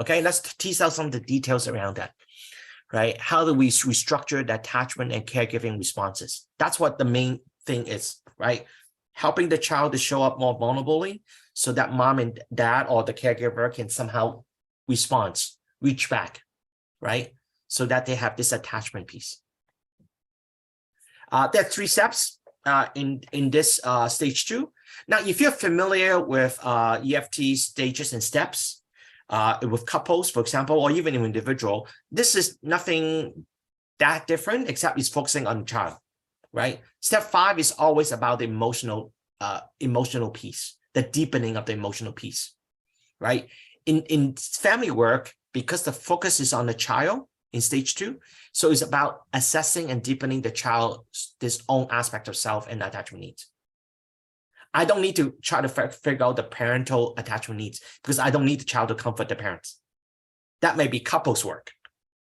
Okay, let's tease out some of the details around that, right? How do we restructure the attachment and caregiving responses? That's what the main thing is, right? Helping the child to show up more vulnerably so that mom and dad or the caregiver can somehow respond, reach back, right? So that they have this attachment piece. There are 3 steps in this stage 2. Now, if you're familiar with EFT stages and steps with couples, for example, or even an individual, this is nothing that different except it's focusing on the child, right? Step 5 is always about the emotional piece, the deepening of the emotional piece, right? In family work, because the focus is on the child in stage 2, so it's about assessing and deepening the child's this own aspect of self and attachment needs. I don't need to try to figure out the parental attachment needs because I don't need the child to comfort the parents. That may be couples work,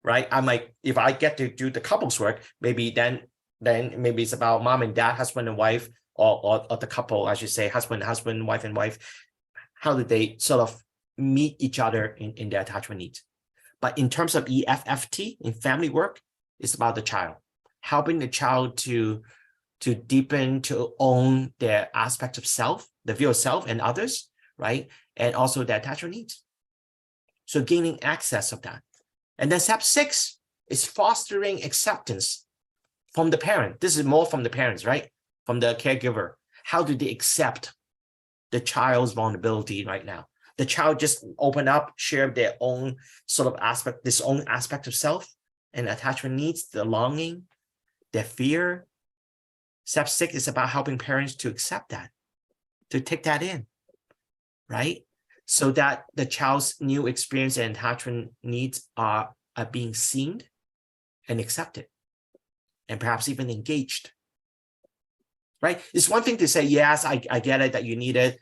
right? I might, if I get to do the couples work, maybe then maybe it's about mom and dad, husband and wife, or the couple, I should say, husband, wife and wife. How do they sort of meet each other in their attachment needs? But in terms of EFFT, in family work, it's about the child, helping the child to deepen, to own their aspect of self, the view of self and others, right? And also their attachment needs. So gaining access of that. And then step 6 is fostering acceptance from the parent. This is more from the parents, right? From the caregiver. How do they accept the child's vulnerability right now? The child just open up, share their own sort of aspect, this own aspect of self and attachment needs, the longing, their fear. Step 6 is about helping parents to accept that, to take that in, right? So that the child's new experience and attachment needs are being seen and accepted, and perhaps even engaged, right? It's one thing to say, yes, I get it that you need it,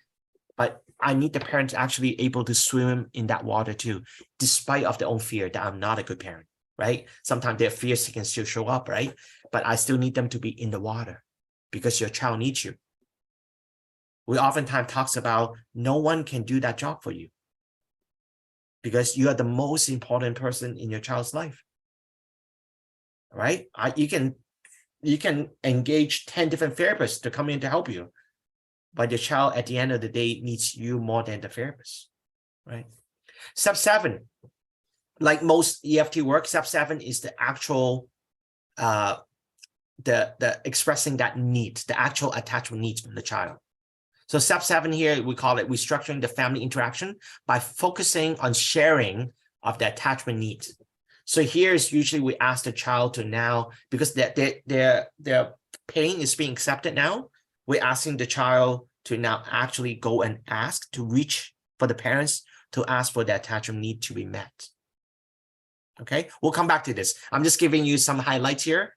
but I need the parents actually able to swim in that water too, despite of their own fear that I'm not a good parent, right? Sometimes their fears can still show up, right? But I still need them to be in the water because your child needs you. We oftentimes talk about no one can do that job for you because you are the most important person in your child's life, right? You can engage 10 different therapists to come in to help you, but your child at the end of the day needs you more than the therapist, right? Step 7, like most EFT work, step 7 is the actual the expressing that need, the actual attachment needs from the child. So step 7 here, we call it restructuring the family interaction by focusing on sharing of the attachment needs. So here is usually we ask the child to now, because their pain is being accepted now, we're asking the child to now actually go and ask, to reach for the parents to ask for the attachment need to be met. Okay, we'll come back to this. I'm just giving you some highlights here